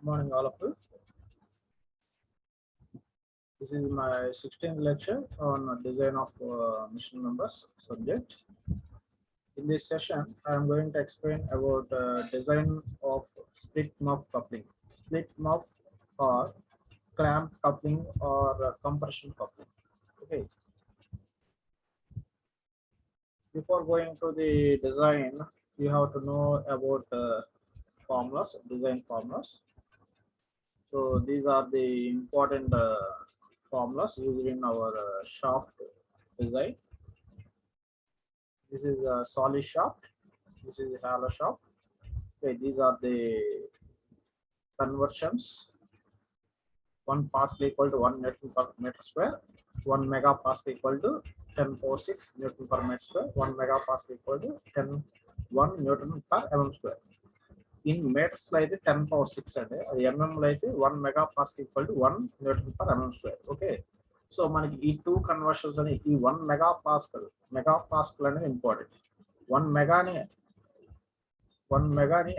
Morning, all of you. This is my 16th lecture on design of machine numbers subject. In this session, I am going to explain about design of split muff coupling. Split muff or clamp coupling or compression coupling. Okay. Before going to the design, you have to know about formulas, design formulas. So these are the important formulas used in our shaft design. This is a solid shaft. This is a hollow shaft. Okay, these are the conversions. 1 Pascal equal to 1 Newton per meter square. 1 megapascal equal to 10.06 Newton per meter square. 1 megapascal equal to 10.1 Newton per mm square. In meters like 10.6 and mm like 1 megapascal equal to 1 Newton per mm square. Okay. So మనకి ఈ two conversions అని ఈ 1 మెగాపాస్కల్ అనేది important. 1 మెగాని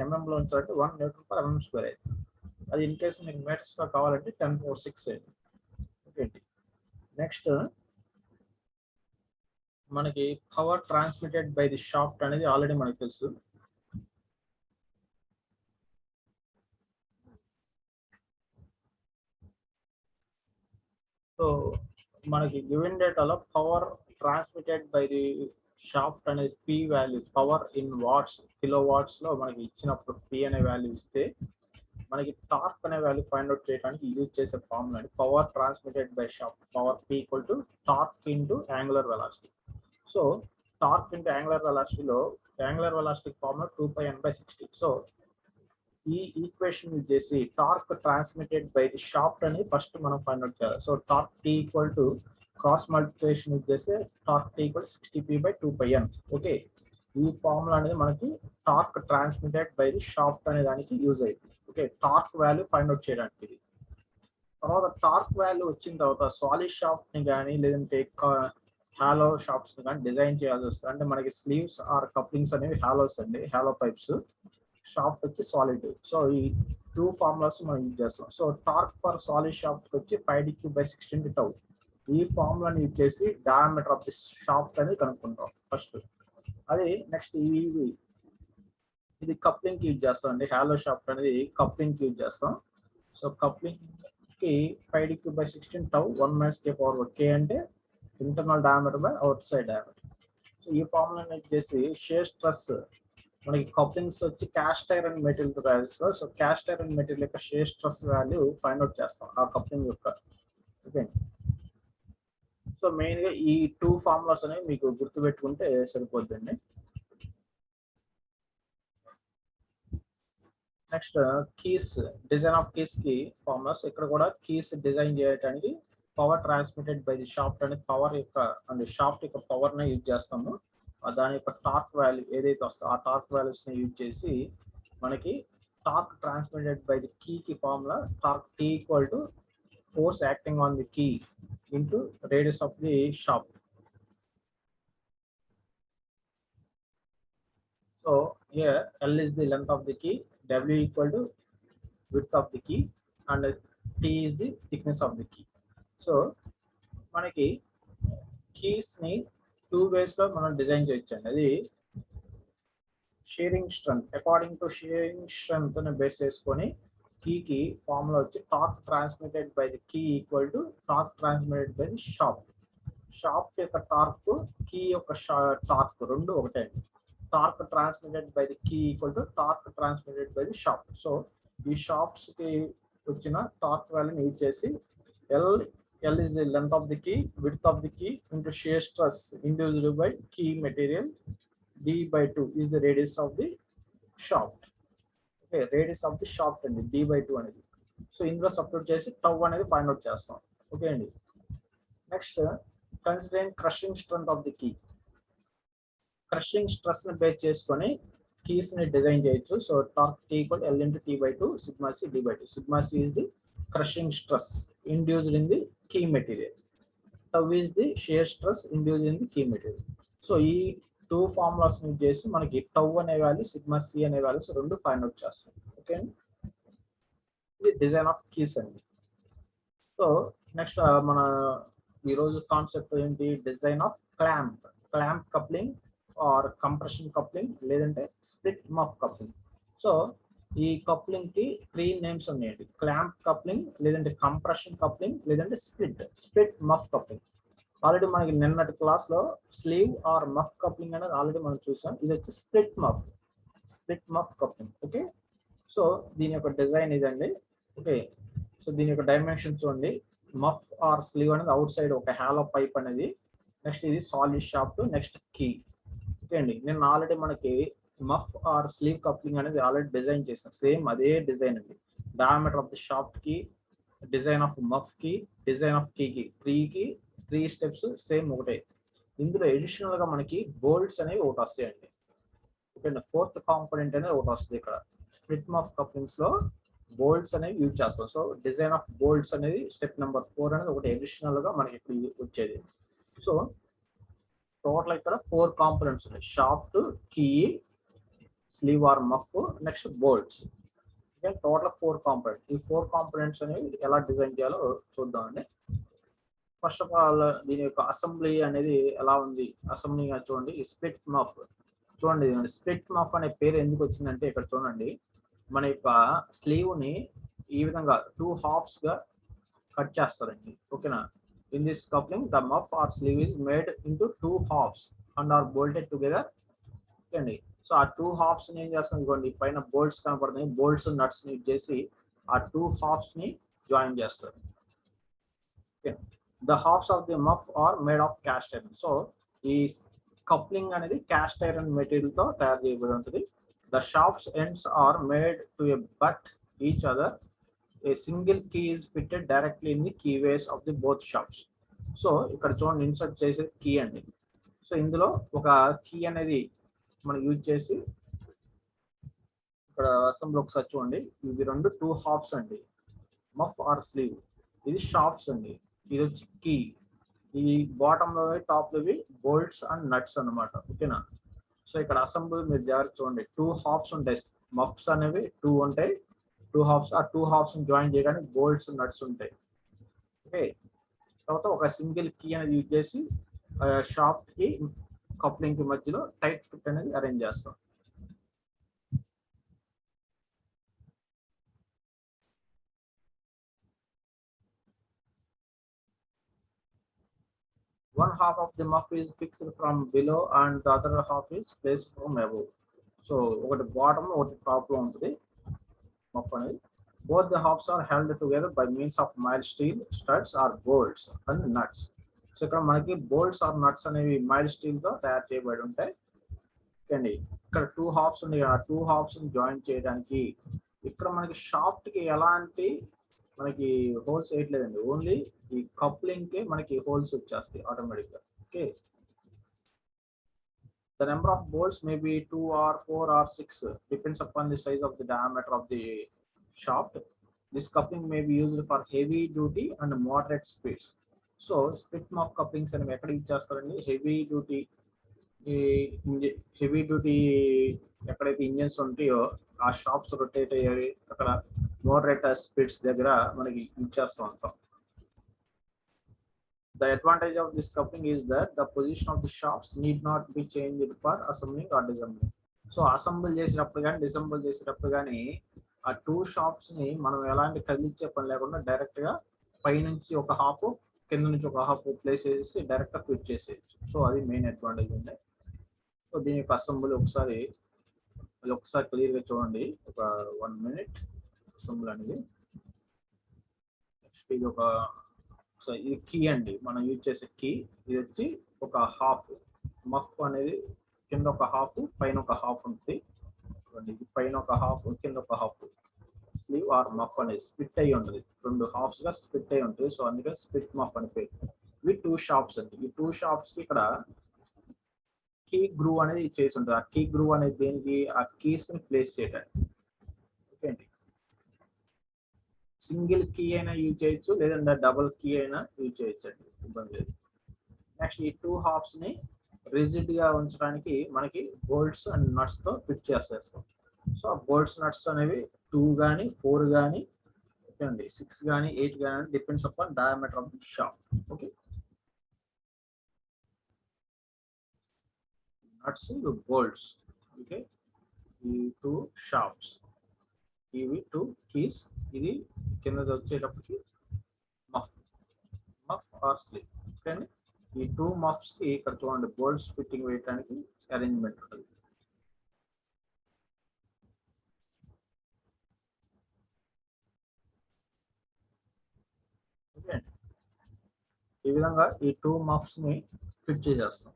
mm లో ఉంచాలంటే 1 Newton per mm square అయింది. అది in case మీకు మీటర్స్ లో కావాలంటే 10.6 అయింది. ఓకే. నెక్స్ట్ మనకి power transmitted by the shaft అనేది ఆల్రెడీ మనకు తెలుసు. సో మనకి గివెన్ డేటాలో power transmitted by the shaft అనేది P value, power in watts, kilo watts లో మనకి ఇచ్చినప్పుడు పి అనే వాల్యూ ఇస్తే మనకి టార్క్ అనే వాల్యూ ఫైండ్ అవుట్ చేయడానికి యూజ్ చేసే ఫార్ములా అండి power transmitted by shaft. Power P equal to torque into angular velocity. So torque into angular వెలాసిటీలో angular velocity formula 2πn/60. So ఈ ఈక్వేషన్ యూజ్ చేసి torque transmitted by the shaft అని first మనం find out చేయాలి. So torque T equal to cross multiplication use చేస్తే torque T equal 60p/2πn. Okay. ఈ formula అనేది మనకి torque transmitted by the shaft అనే దానికి యూజ్ అయింది. Okay. Torque value find out చేయడానికి ఇది. తర్వాత టార్క్ వాల్యూ వచ్చిన తర్వాత సాలిడ్ షాఫ్ట్ ని కానీ లేదంటే హాలో షాఫ్ట్స్ ని కానీ డిజైన్ చేయాల్సి వస్తుంది. అంటే మనకి స్లీవ్స్ ఆర్ కప్లింగ్స్ అనేవి హాలోస్ అండి, హాలో పైప్స్. షాఫ్ట్ వచ్చి సాలిడ్. సో ఈ టూ ఫార్ములాస్ మనం యూజ్ చేస్తాం. So torque for solid shaft వచ్చి 5dq/16 టౌ. ఈ ఫార్ములాని యూజ్ చేసి డయామీటర్ ఆఫ్ ది షాఫ్ట్ అనేది కనుక్కుంటాం ఫస్ట్. అది నెక్స్ట్ ఇది కప్లింగ్ కి యూజ్ చేస్తాం అండి. హాలో షాఫ్ట్ అనేది కప్లింగ్ కి యూజ్ చేస్తాం. సో కప్లింగ్ కి 5dq/16 టౌ 1 - k/k అంటే internal diameter by out side diameter. So ఈ ఫార్ములాని యూజ్ చేసి షియర్ స్ట్రెస్ మనకి కప్లింగ్స్ వచ్చి క్యాస్ట్ ఐరన్ మెటీరియల్ తో తయారు చేస్తారు. సో క్యాస్ట్ ఐరన్ మెటీరియల్ యొక్క shear stress value find out చేస్తాం ఆ కప్లింగ్ యొక్క. ఓకే. సో మెయిన్ గా ఈ టూ ఫార్ములాస్ అనేవి మీకు గుర్తుపెట్టుకుంటే సరిపోద్దండి. Next keys, design of keys కి ఫార్ములాస్. ఇక్కడ కూడా కీస్ డిజైన్ చేయడానికి power transmitted by the shaft అనేది పవర్ యొక్క అండ్ షాఫ్ట్ యొక్క పవర్ ని యూజ్ చేస్తాము. దాని యొక్క టార్క్ వాల్యూ ఏదైతే వస్తుందో ఆ టార్క్ వాల్యూస్ ని యూజ్ చేసి మనకి torque transmitted by the key కి formula torque T equal to force acting on the key into radius of the shaft. So here L is the length of the key, W equal to width of the key and T is the thickness of the key. So మనకి keys ని two ways లో మనం design చేయొచ్చండి. అది shearing strength, according to shearing strength ని base చేసుకొని కీకి formula వచ్చి torque transmitted by the key equal to torque transmitted by the shaft. Shaft యొక్క టార్క్, కీ యొక్క టార్క్ రెండు ఒకటే. Torque transmitted by the key equal to torque transmitted by the shaft. So ఈ shafts కి వచ్చిన torque వాల్యూని use చేసి L is the length of the key, width of the key into shear stress induced by key material. D/2 is the radius of the shaft. Okay, radius of the shaft and D/2 అనేది. So ఇందులో substitute చేసి tau అనేది find out చేస్తాం. Okay అండి. Next considering crushing strength of the key. Crushing stress ని base చేసుకొని keys ని design చేయొచ్చు. So torque T equal L into T/2 sigma c D/2. Sigma c is the crushing stress induced in the key material. Tau is the shear stress induced in the key material. So ఈ two formulas use చేసి మనకి tau అనే value, sigma C అనే values రెండు find out చేస్తాం. Okay. ఇది design of keys అండి. So next మన ఈరోజు కాన్సెప్ట్ ఏంటి, design of clamp coupling or compression coupling లేదంటే స్ప్లిట్ మఫ్ కప్లింగ్. సో ఈ కప్లింగ్ కి 3 నేమ్స్ ఉన్నాయండి, క్లాంప్ కప్లింగ్ లేదంటే కంప్రెషన్ కప్లింగ్ లేదంటే స్ప్లిట్ మఫ్ కప్లింగ్. ఆల్రెడీ మనకి నిన్నటి క్లాస్ లో స్లీవ్ ఆర్ మఫ్ కప్లింగ్ అనేది ఆల్రెడీ మనం చూసాం. ఇది వచ్చి split muff coupling. Okay, so దీని యొక్క డిజైన్ ఇదండి. ఓకే, సో దీని యొక్క డైమెన్షన్ చూడండి. మఫ్ ఆర్ స్లీవ్ అనేది అవుట్ సైడ్ ఒక హాలో పైప్ అనేది, నెక్స్ట్ ఇది solid shaft, next key. Okay అండి, నేను ఆల్రెడీ మనకి మఫ్ ఆర్ స్లీవ్ కప్లింగ్ అనేది ఆల్రెడీ డిజైన్ చేసాను. సేమ్ అదే డిజైన్ అండి. డయామీటర్ ఆఫ్ ది షాఫ్ట్ కి, డిజైన్ ఆఫ్ మఫ్ కి, డిజైన్ ఆఫ్ కీకి, 3 స్టెప్స్ సేమ్ ఒకటే. ఇందులో అడిషనల్ గా మనకి బోల్ట్స్ అనేవి ఒకటి వస్తాయండి. ఓకే అండి, 4th కాంపోనెంట్ అనేది ఒకటి వస్తుంది ఇక్కడ. స్ప్లిట్ మఫ్ కప్లింగ్స్ లో బోల్ట్స్ అనేవి యూజ్ చేస్తాం. సో డిజైన్ ఆఫ్ బోల్ట్స్ అనేది స్టెప్ నెంబర్ 4 అనేది ఒకటి అడిషనల్ గా మనకి ఇప్పుడు వచ్చేది. సో టోటల్ ఇక్కడ 4 కాంపోనెంట్స్ ఉన్నాయి, shaft, key, sleeve or muff, next bolts. Total 4 components. ఈ 4 కాంపోనెంట్స్ అనేవి ఎలా డిజైన్ చేయాలో చూద్దామండి. ఫస్ట్ ఆఫ్ ఆల్ దీని యొక్క అసెంబ్లీ అనేది ఎలా ఉంది, అసెంబ్లీ చూడండి. స్ప్లిట్ మఫ్ చూడండి, స్ప్లిట్ మఫ్ అనే పేరు ఎందుకు వచ్చిందంటే ఇక్కడ చూడండి, మన యొక్క స్లీవ్ ని ఈ విధంగా 2 halves గా కట్ చేస్తారండి. ఓకేనా, in this coupling the muff or sleeve is made into 2 halves and are bolted together. Okay అండి, సో ఆ 2 halves ని ఏం చేస్తాం, ఇదిగోండి పైన బోల్ట్స్ కనపడుతున్నాయి, బోల్ట్స్ నట్స్ ని చేసి ఆ 2 halves ని జాయిన్ చేస్తారు. Okay, the halves of the muff are made of cast iron. So ఈ కప్లింగ్ అనేది క్యాస్ట్ ఐరన్ మెటీరియల్ తో తయారు చేయబడి ఉంటుంది. The shafts ends are made to a butt each other. A single key is fitted directly in the key ways of the both shafts. So ఇక్కడ చూడండి, insert చేసేది key అండి. So ఇందులో ఒక కీ అనేది మనం యూజ్ చేసి ఇక్కడ అసెంబ్లీ ఒకసారి చూడండి. ఇవి 2 halves అండి, మఫ్ ఆర్ స్లీవ్. ఇది షాఫ్ట్స్ అండి, ఇది వచ్చి కీ. ఈ బాటమ్ లో టాప్ లోవి బోల్ట్స్ అండ్ నట్స్ అన్నమాట. ఓకేనా, సో ఇక్కడ అసెంబ్లీ మీరు జాగ్రత్త చూడండి, 2 halves ఉంటాయి, మఫ్స్ అనేవి 2 ఉంటాయి, 2 halves. ఆ 2 halves జాయిన్ చేయడానికి బోల్ట్స్ నట్స్ ఉంటాయి. ఓకే, తర్వాత ఒక సింగిల్ కీ అనేది యూజ్ చేసి షాఫ్ట్ కి కప్లింగ్ కి మధ్యలో టైట్ ఫిట్ అనేది అరేంజ్ చేస్తాం. One half of the muff is fixed from below and the other half is placed from above. So ఒకటి బాటమ్ ఒకటి టాప్ లో ఉంటుంది మఫ్ అనేది. Both the halves are held together by means of mild steel studs or bolts and nuts. So ఇక్కడ మనకి bolts are nuts అనేవి mild steel తో తయారు చేయబడి ఉంటాయి. అండి ఇక్కడ 2 halves ఉన్నాయి, ఆ 2 halves ని జాయిన్ చేయడానికి ఇక్కడ మనకి షాఫ్ట్ కి ఎలాంటి మనకి హోల్స్ వేయట్లేదండి, ఓన్లీ ఈ కప్లింగ్ కి మనకి హోల్స్ వచ్చేస్తాయి ఆటోమేటిక్ గా. Okay, the number of bolts may be 2 or 4 or 6 depends upon the size of the diameter of the shaft. This coupling may be used for heavy duty and moderate speeds. So split mouth couplings అనేవి ఎక్కడ use చేస్తారండి, heavy duty ఎక్కడైతే engines ఉంటాయో ఆ shops rotate అయ్యేవి అక్కడ moderate speeds దగ్గర మనకి యూజ్ చేస్తూ ఉంటాం. The advantage of this coupling is that the position of the shafts need not be changed for assembling or disassembling. So assemble చేసేటప్పుడు కానీ డిసెంబుల్ చేసేటప్పుడు కానీ ఆ 2 షాఫ్ట్స్ ని మనం ఎలాంటి కదిలించే పని లేకుండా డైరెక్ట్ గా పైనుంచి ఒక హాఫ్, కింద నుంచి ఒక హాఫ్ ప్లేస్ చేసి డైరెక్ట్ గా ఫిట్ చేసేయచ్చు. సో అది మెయిన్ అడ్వాంటేజ్ ఉంది. సో దీని యొక్క అసెంబుల్ ఒకసారి క్లియర్ గా చూడండి, ఒక 1 minute అసెంబుల్ అనేది. నెక్స్ట్ ఇది ఒక, సో ఇది కీ అండి, మనం యూజ్ చేసే కీ. ఇది వచ్చి ఒక హాఫ్ మఫ్ అనేది కింద ఒక హాఫ్ పైన ఒక హాఫ్ ఉంటుంది. ఇది పైన ఒక హాఫ్ కింద ఒక హాఫ్ స్లీవ్ ఆర్ మఫ్ అనేది స్ప్లిట్ అయ్యి ఉంటుంది, 2 halves గా స్ప్లిట్ అయ్యి ఉంటుంది. సో అందుకే స్ప్లిట్ మఫ్ అని పేరు. ఇవి 2 షాఫ్ట్స్ అండి. ఈ 2 షాఫ్ట్స్ కి ఇక్కడ కీ గ్రూవ్ అనేది చేసి ఉంటుంది. ఆ కీ గ్రూవ్ అనేది దేనికి, ఆ కీస్ ని ప్లేస్ చేయడానికి. ఓకే అండి, సింగిల్ కీ అయినా యూజ్ చేయొచ్చు లేదంటే డబుల్ కీ అయినా యూజ్ చేయొచ్చు అండి, ఇబ్బంది లేదు. నెక్స్ట్ ఈ 2 halves ని రిజిడ్ గా ఉంచడానికి మనకి బోల్ట్స్ అండ్ నట్స్ తో ఫిట్ చేసేస్తాం. సో ఆ బోల్ట్స్ నట్స్ అనేవి 2 కానీ 4 కానీ చూడండి 6 కానీ 8 కానీ depends upon diameter of the shaft. Okay, nuts bolts. Okay, ఈ 2 షాఫ్ట్స్, ఇవి 2 కీస్, ఇది కింద వచ్చేటప్పటికి మఫ్ ఆర్ స్లీవ్. ఓకే, ఈ 2 మఫ్స్ కి ఇక్కడ చూడండి బోల్ట్స్ ఫిట్టింగ్ వేయడానికి అరేంజ్మెంట్ ఉంటుంది. ఓకే, ఈ విధంగా ఈ 2 మఫ్స్ ని ఫిట్ చేసేస్తాం.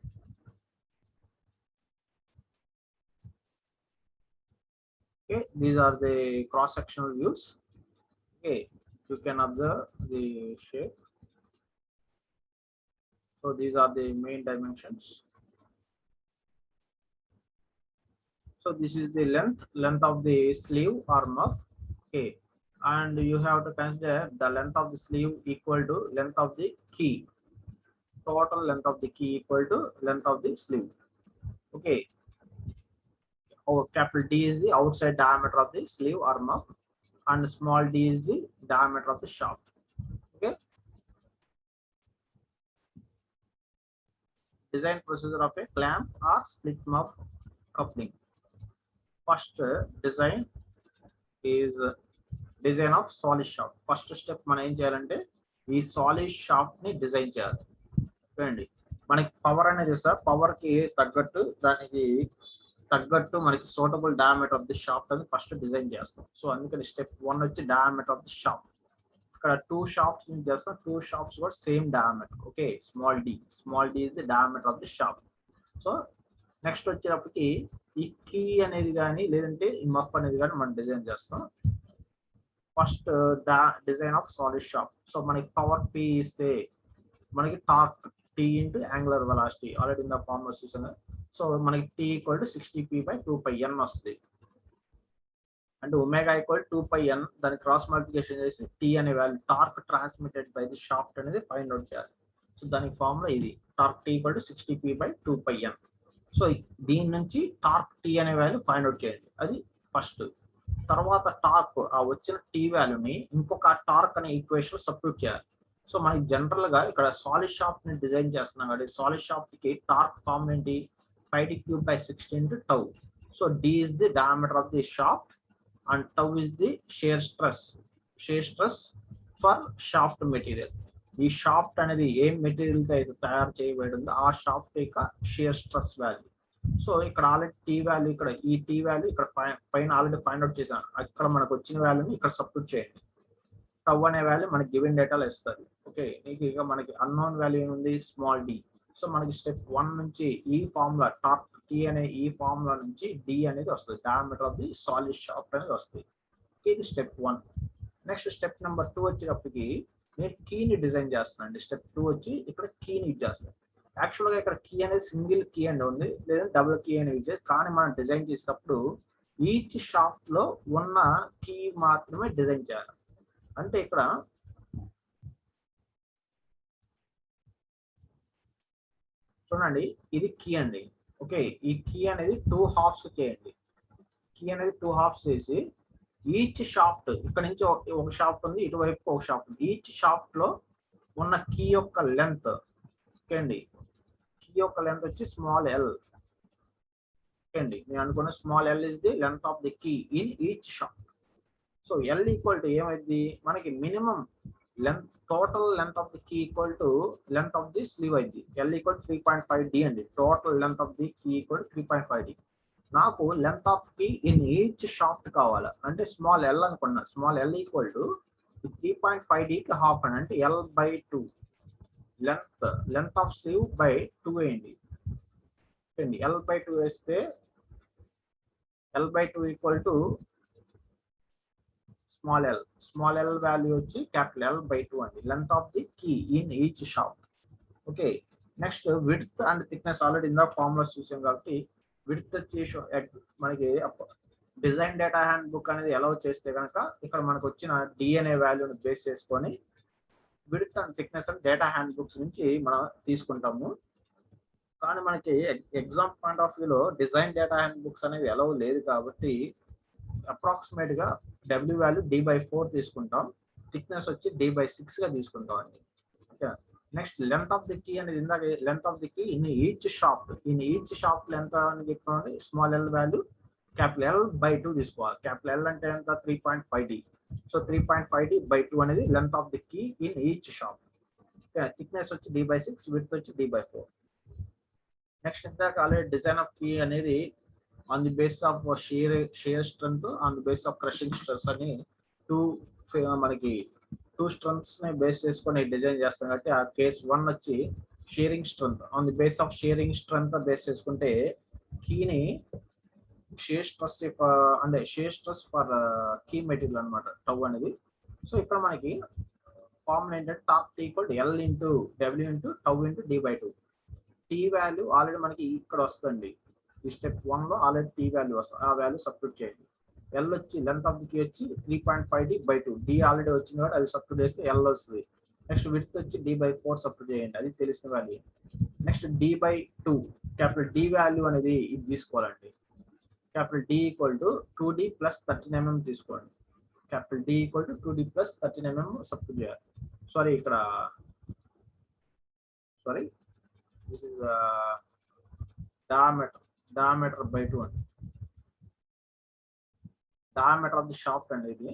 Okay, these are the cross-sectional views. Okay, you can observe the shape. So these are the main dimensions. So this is the length of the sleeve or muff. Okay, and you have to consider the length of the sleeve equal to length of the key. Total length of the key equal to length of the sleeve. Okay. Our capital D is the outside diameter of the sleeve or muff, and small d is the diameter of the shaft. Okay. Design procedure of a clamp or split muff coupling. First design is design of solid shaft. First step మనం ఏం చేయాలంటే ఈ solid shaft ని design చేయాలి. చూడండి మనకి power అనేది sir, power కి తగ్గట్టు దానికి తగ్గట్టు మనకి suitable diameter of the shaft అని ఫస్ట్ డిజైన్ చేస్తాం. సో అందుకని స్టెప్ 1 వచ్చి డయామీటర్ ఆఫ్ ది షాఫ్ట్. ఇక్కడ 2 షాఫ్ట్స్ ని చేస్తాం, 2 షాఫ్ట్స్ కూడా same diameter. Okay, small d is the diameter of the shaft. So next వచ్చేటప్పటికి ఈ కీ అనేది కానీ లేదంటే ఈ మఫ్ అనేది కానీ మనం డిజైన్ చేస్తాం. First design of solid shaft. So మనకి పవర్ పి ఇస్తే మనకి torque T into angular velocity already in the formula చూసాను. సో మనకి టీ ఈక్వల్ టు 60p/2πn వస్తుంది. అంటే ఒమేగా ఈక్వల్ 2πn, దాని క్రాస్ మల్టిప్లికేషన్ చేసి టీ అనే value torque transmitted by the shaft అనేది ఫైండ్ అవుట్ చేయాలి. సో దానికి ఫార్ములా ఇది, torque T equal to 60p/2πn. So దీని నుంచి టార్క్ టీ అనే వాల్యూ ఫైండ్ అవుట్ చేయండి, అది ఫస్ట్. తర్వాత టార్క్ ఆ వచ్చిన టీ వాల్యూని ఇంకొక టార్క్ అనే ఈక్వేషన్ సబ్స్టిట్యూట్ చేయాలి. సో మనకి జనరల్ గా ఇక్కడ సాలిడ్ షాఫ్ట్ ని డిజైన్ చేస్తున్నాం కాబట్టి సాలిడ్ షాఫ్ట్ కి టార్క్ ఫార్మ్ ఏంటి, 5d³/60 into tau. So d is the diameter of the shaft and tau is the shear stress for shaft material. ఈ షాఫ్ట్ అనేది ఏ మెటీరియల్ తో అయితే తయారు చేయబడిందో ఆ షాఫ్ట్ యొక్క షియర్ స్ట్రెస్ వాల్యూ. సో ఇక్కడ ఆల్రెడీ టీ వాల్యూ, ఇక్కడ ఈ టీ వాల్యూ ఇక్కడ పైన ఆల్రెడీ ఫైండ్ అవుట్ చేశాను. ఇక్కడ మనకు వచ్చిన వాల్యూని ఇక్కడ సబ్స్టిట్యూట్ చేయండి. టౌ అనే వాల్యూ మనకి గివెన్ డేటాలో ఇస్తుంది. ఓకే, ఇక మనకి అన్నోన్ వాల్యూ ఏముంది, స్మాల్ డి. సో మనకి స్టెప్ 1 నుంచి ఈ ఫార్ములా టార్క్ టీ అనే ఈ ఫార్ములా నుంచి డి అనేది వస్తుంది, diameter of the solid shaft అనేది వస్తుంది. ఇది స్టెప్ 1. నెక్స్ట్ స్టెప్ నెంబర్ 2 వచ్చేటప్పటికి నేను కీని డిజైన్ చేస్తానండి. స్టెప్ 2 వచ్చి ఇక్కడ కీని యూజ్ చేస్తాను. యాక్చువల్గా ఇక్కడ కీ అనేది సింగిల్ కీ అని ఉంది, లేదా డబుల్ కీ అని యూజ్ చేసి, కానీ మనం డిజైన్ చేసినప్పుడు ఈచ్ షాఫ్ట్ లో ఉన్న కీ మాత్రమే డిజైన్ చేయాలి. అంటే ఇక్కడ చూడండి ఇది కీ అండి. ఓకే, ఈ కీ అనేది 2 హాఫ్స్ చేయండి. కీ అనేది 2 హాఫ్స్ చేసి ఈచ్ షాఫ్ట్, ఇక్కడ నుంచి ఒక షాఫ్ట్ ఉంది, ఇటువైపు ఒక షాఫ్ట్ ఉంది. ఈచ్ షాఫ్ట్ లో ఉన్న కీ యొక్క లెంత్, ఓకే అండి, కీ యొక్క లెంత్ వచ్చి స్మాల్ ఎల్. ఓకే అండి, నేను అనుకున్న small L is the length of the key in each shaft. So L equal to ఏమైంది మనకి minimum length, total length of the key equal to length of the sleeve అయింది. L equal 3.5d అండి. Total length of the key equal 3.5d. నాకు length of key in each shaft కావాలి అంటే small L అనుకున్నా. Small L equal to 3.5dకి half అని, అంటే l/2 length of slew by 2 అయింది. l/2 వేస్తే l/2 equal to small L value వచ్చి క్యాపిటల్ L/2 అండి, length of the key in each shaft. Okay, next width and thickness already ఇందా formulas చూసాం కాబట్టి విడ్త్ వచ్చి మనకి డిజైన్ డేటా హ్యాండ్ బుక్ అనేది అలౌ చేస్తే కనుక ఇక్కడ మనకు వచ్చిన DNA వాల్యూని బేస్ చేసుకొని width and thickness and data handbooks నుంచి మనం తీసుకుంటాము. కానీ మనకి ఎగ్జామ్ పాయింట్ ఆఫ్ వ్యూలో డిజైన్ డేటా హ్యాండ్ బుక్స్ అనేవి అలౌ లేదు కాబట్టి అప్రాక్సిమేట్ గా W వాల్యూ D/4 తీసుకుంటాం. థిక్నెస్ వచ్చి d/6 గా తీసుకుంటాం అండి. Okay. Next length of the key అనేది ఇందాక length of the key in each shaft length అని చెప్పామండి. Small L value capital L/2 తీసుకోవాలి. క్యాపిటల్ L అంటే ఎంత 3.5D. సో 3.5D/2 అనేది length of the key in each shaft. Thickness వచ్చి d/6, width వచ్చి d/4. నెక్స్ట్ ఇందాక ఆల్రెడీ డిజైన్ ఆఫ్ కీ అనేది on the base of shear strength, on the base of crushing stress అని మనకి two strengths ని base చేసుకొని design చేస్తాం కాబట్టి ఆ కేస్ 1 వచ్చి shearing strength. On the base of shearing strength base చేసుకుంటే కీని షియర్ స్ట్రెస్ అంటే shear stress for key material అనమాట టౌ అనేది. సో ఇక్కడ మనకి ఫార్ములా ఏంటంటే top T = L × W × tau × D/2. T value already మనకి ఇక్కడ వస్తుంది. ఈ స్టెప్ 1 లో ఆల్రెడీ టీ వాల్యూ వస్తుంది. ఆ వాల్యూ సబ్స్టిట్యూట్ చేయండి. ఎల్ వచ్చి లెంత్ ఆఫ్ ది కీ వచ్చి 3.5D/2. డి ఆల్రెడీ వచ్చింది కాబట్టి అది సబ్స్టిట్యూట్ చేస్తే ఎల్ వస్తుంది. నెక్స్ట్ విడ్త్ వచ్చి d/4 సబ్స్టిట్యూట్ చేయండి, అది తెలిసిన value. Next d/2 capital D value అనేది ఇది తీసుకోవాలండి. క్యాపిటల్ D = 2D + 13 mm తీసుకోండి. Capital D = 2D + 13 mm substitute చేయాలి. సారీ this is diameter/2 అండి. diameter of the shaft అండి ఇది.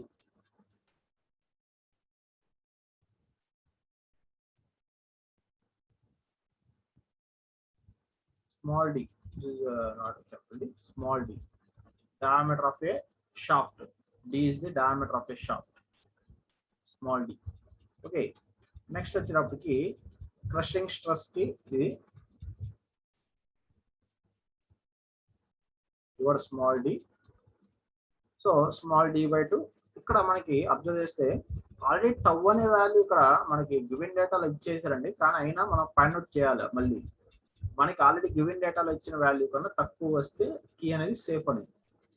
small d, this is not a capital D, small d. Diameter of a shaft. D is the diameter of a shaft. Small d. Okay. Next వచ్చేటప్పటికి crushing stress కి ఇది your small d. So small d/2 ఇక్కడ మనకి observe చేస్తే already tau అనే value ఇక్కడ మనకి given డేటాలో ఇచ్చేసారండి. కానీ అయినా మనం ఫైండ్ అవుట్ చేయాలి. మళ్ళీ మనకి ఆల్రెడీ గివెన్ డేటాలో ఇచ్చిన వాల్యూ కన్నా తక్కువ వస్తే కీ అనేది సేఫ్ అని.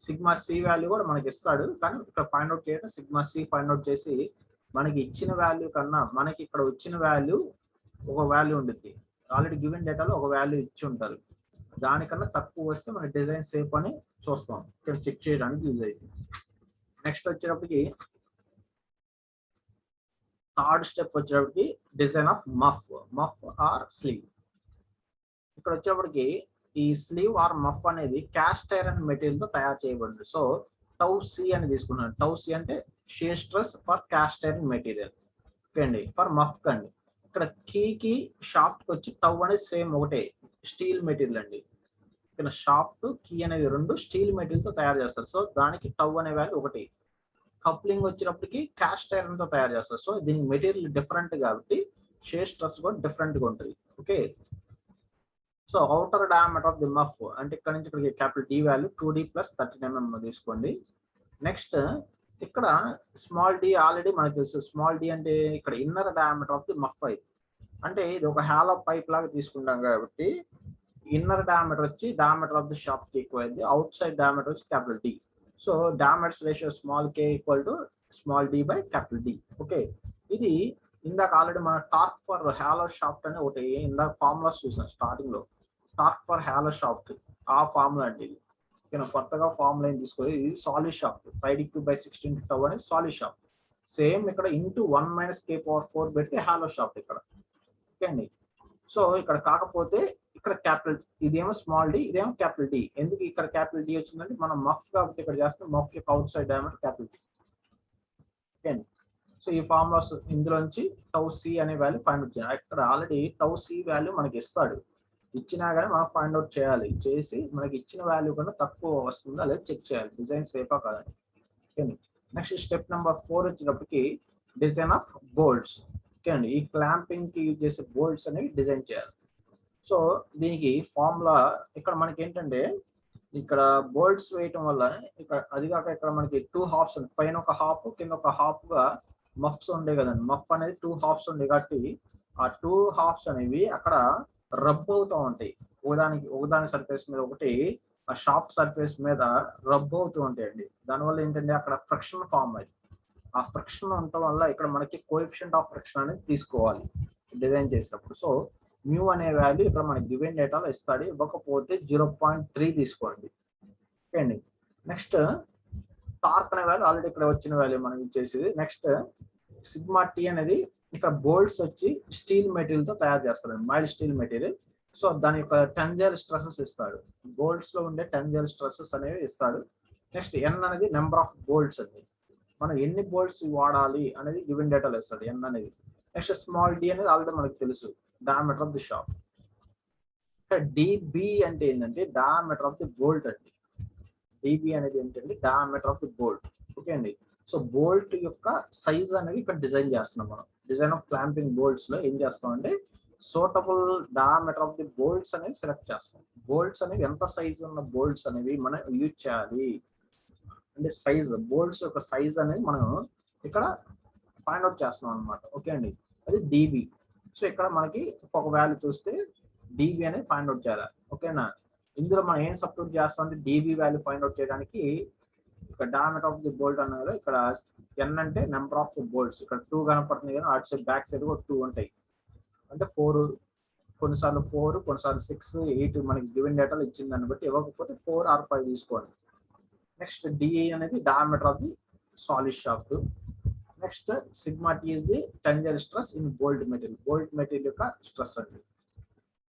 సిగ్మా సి వాల్యూ కూడా మనకి ఇస్తాడు, కానీ ఇక్కడ ఫైండ్ అవుట్ చేయడం సిగ్మా సి ఫైండ్ అవుట్ చేసి మనకి ఇచ్చిన వాల్యూ కన్నా మనకి ఇక్కడ వచ్చిన వాల్యూ ఒక వాల్యూ ఉంటుంది. ఆల్రెడీ గివెన్ డేటాలో ఒక వాల్యూ ఇచ్చి ఉంటారు. దానికన్నా తక్కువ వస్తే మన డిజైన్ సేఫ్ అని చూస్తాం. ఇక్కడ చెక్ చేయడానికి యూజ్ అవుతుంది. నెక్స్ట్ వచ్చేటప్పటికి థర్డ్ స్టెప్ వచ్చేటప్పటికి design of muff or sleeve. ఇక్కడ వచ్చేటప్పటికి ఈ స్లీవ్ ఆర్ మఫ్ అనేది క్యాస్ట్ ఐరన్ మెటీరియల్ తో తయారు చేయబడింది. సో టౌ సి అని తీసుకున్నాను. టౌ సి అంటే shear stress for caste iron material. Okay అండి. ఫర్ మఫ్ అండి ఇక్కడ కీకి షాఫ్ట్ వచ్చి టౌ అనేది సేమ్ ఒకటే స్టీల్ మెటీరియల్ అండి. ఇక్కడ షాఫ్ట్ కీ అనేది రెండు స్టీల్ మెటీరియల్ తో తయారు చేస్తారు. సో దానికి టౌ అనే వాల్యూ ఒకటి. కప్లింగ్ వచ్చినప్పటికి క్యాస్ట్ ఐరన్ తో తయారు చేస్తారు. సో దీని మెటీరియల్ డిఫరెంట్ కాబట్టి షియర్ స్ట్రెస్ కూడా డిఫరెంట్ గా ఉంటుంది. Okay. So outer diameter of the మఫ్ అంటే ఇక్కడ నుంచి ఇక్కడికి capital D value 2D + 13 mm తీసుకోండి. నెక్స్ట్ ఇక్కడ స్మాల్ d ఆల్రెడీ మనకు తెలుసు. స్మాల్ d అంటే ఇక్కడ ఇన్నర్ డయామీటర్ ఆఫ్ ది మఫ్ అయితే అంటే ఇది ఒక హాలో పైప్ లాగా తీసుకుంటాం కాబట్టి ఇన్నర్ డయామీటర్ వచ్చి డయామీటర్ ఆఫ్ ది షాఫ్ట్ కి ఈక్వల్ అయింది. అవుట్ సైడ్ డయామీటర్ వచ్చి capital D. So diameters ratio small k = small d/క్యాపిటల్ D. ఓకే. ఇది ఇందాక ఆల్రెడీ మన టార్క్ ఫర్ హాలో షాఫ్ట్ అని ఒకటి ఇందాక ఫార్ములాస్ చూసాం స్టార్టింగ్ లో. టార్క్ ఫర్ హాలో షాఫ్ట్ ఆ ఫార్ములా అంటే ఇది. నేను కొత్తగా ఫార్ములా ఏం తీసుకోవాలి. ఇది సాలిడ్ షాఫ్ట్ 5d³/16 టౌ అనేది సాలిడ్ షాఫ్ట్. సేమ్ ఇక్కడ ఇంటూ 1 - k⁴ పెడితే హాలో షాఫ్ట్ ఇక్కడ. ఓకే అండి. సో ఇక్కడ కాకపోతే ఇక్కడ క్యాపిటల్ ఇదేమో స్మాల్ d, ఇదేమో క్యాపిటల్ D. ఎందుకు ఇక్కడ క్యాపిటల్ D వచ్చిందంటే మనం మఫ్ కాబట్టి ఇక్కడ చేస్తాం. మఫ్ యొక్క out side diameter capital D. Okay అండి. సో ఈ ఫార్ములాస్ ఇందులోంచి టౌ సి అనే వాల్యూ ఫైండ్ అవుట్ చేయాలి. ఇక్కడ ఆల్రెడీ టౌ సి వాల్యూ మనకి ఇస్తాడు. ఇచ్చినా కానీ మనం ఫైండ్ అవుట్ చేయాలి. చేసి మనకి ఇచ్చిన వాల్యూ కన్నా తక్కువ వస్తుందా లేదా చెక్ చేయాలి. డిజైన్ సేఫా కాదని. ఓకే. నెక్స్ట్ స్టెప్ నెంబర్ 4 వచ్చేటప్పటికి డిజైన్ ఆఫ్ బోల్ట్స్. ఓకే అండి. ఈ క్లాంపింగ్ కి యూజ్ చేసే బోల్ట్స్ అనేవి డిజైన్ చేయాలి. సో దీనికి ఫార్ములా ఇక్కడ మనకి ఏంటంటే ఇక్కడ బోల్ట్స్ వేయటం వల్ల ఇక్కడ అది కాక ఇక్కడ మనకి 2 హాఫ్స్ పైన ఒక హాఫ్ కింద ఒక హాఫ్ గా మఫ్స్ ఉండే కదండి. మఫ్ అనేది 2 హాఫ్స్ ఉండే కాబట్టి ఆ 2 హాఫ్స్ అనేవి అక్కడ రబ్ అవుతూ ఉంటాయి. ఒకదాని సర్ఫేస్ మీద ఒకటి ఆ షాఫ్ట్ సర్ఫేస్ మీద రబ్ అవుతూ ఉంటాయండి. దానివల్ల ఏంటంటే అక్కడ ఫ్రిక్షన్ ఫామ్ అయింది. ఆ ఫ్రిక్షన్ ఉండటం వల్ల ఇక్కడ మనకి కోఎఫిషియంట్ ఆఫ్ ఫ్రిక్షన్ అనేది తీసుకోవాలి డిజైన్ చేసినప్పుడు. సో మ్యూ అనే వాల్యూ ఇక్కడ మనకి గివెన్ డేటాలో ఇస్తాడు. ఇవ్వకపోతే 0.3 తీసుకోండి. ఓకే అండి. నెక్స్ట్ టార్క్ అనే వాల్యూ ఆల్రెడీ ఇక్కడ వచ్చిన వాల్యూ మనం ఇచ్చేసేది. నెక్స్ట్ సిగ్మా టీ అనేది ఇక్కడ బోల్ట్స్ వచ్చి స్టీల్ మెటీరియల్ తో తయారు చేస్తారు, మైల్డ్ స్టీల్ మెటీరియల్. సో దాని యొక్క టెన్జైల్ స్ట్రెసెస్ ఇస్తాడు, బోల్ట్స్ లో ఉండే టెన్జైల్ స్ట్రెసెస్ అనేవి ఇస్తాడు. నెక్స్ట్ ఎన్ అనేది నెంబర్ ఆఫ్ బోల్ట్స్ అండి, మనం ఎన్ని బోల్ట్స్ వాడాలి అనేది గివెన్ డేటాలో ఇస్తాడు ఎన్ అనేది. నెక్స్ట్ స్మాల్ డి అనేది ఆల్రెడీ మనకు తెలుసు, diameter of the shaft. DB అంటే ఏంటంటే డయామీటర్ ఆఫ్ ది బోల్ట్ అండి. డిబి అనేది ఏంటంటే diameter of the bolt. Okay అండి. సో బోల్ట్ యొక్క సైజ్ అనేది ఇక్కడ డిజైన్ చేస్తున్నాం మనం. డిజైన్ ఆఫ్ క్లాంపింగ్ బోల్ట్స్ లో ఏం చేస్తాం అంటే suitable diameter of the bolts అనేవి సెలెక్ట్ చేస్తాం. బోల్ట్స్ అనేవి ఎంత సైజ్ ఉన్న బోల్ట్స్ అనేవి మనం యూజ్ చేయాలి అంటే సైజ్, బోల్ట్స్ యొక్క సైజ్ అనేది మనం ఇక్కడ ఫైండ్ అవుట్ చేస్తున్నాం అనమాట. ఓకే అండి, అది డిబి. సో ఇక్కడ మనకి ఒక వాల్యూ చూస్తే డిబి అనేది ఫైండ్ అవుట్ చేయాలి. ఓకేనా, ఇందులో మనం ఏం సబ్స్టిట్యూట్ చేస్తాం అంటే డిబి వాల్యూ ఫైండ్ అవుట్ చేయడానికి ఇక్కడ డయామీటర్ ఆఫ్ ది బోల్ట్ అన్నది కదా, ఇక్కడ ఎన్ అంటే నెంబర్ ఆఫ్ బోల్ట్స్, ఇక్కడ 2 కనపడుతుంది కదా, అటు సైడ్ బ్యాక్ సైడ్ కూడా 2 ఉంటాయి, అంటే 4, కొన్నిసార్లు 4, కొన్నిసార్లు 6, 8 మనకి గివెన్ డేటాలో ఇచ్చిన దాన్ని బట్టి, ఇవ్వకపోతే 4 or 5 తీసుకోండి. నెక్స్ట్ డిఏ అనేది diameter of the solid shaft. Next sigma T is the tensile stress in bolt material, bolt material యొక్క స్ట్రెస్ అండి.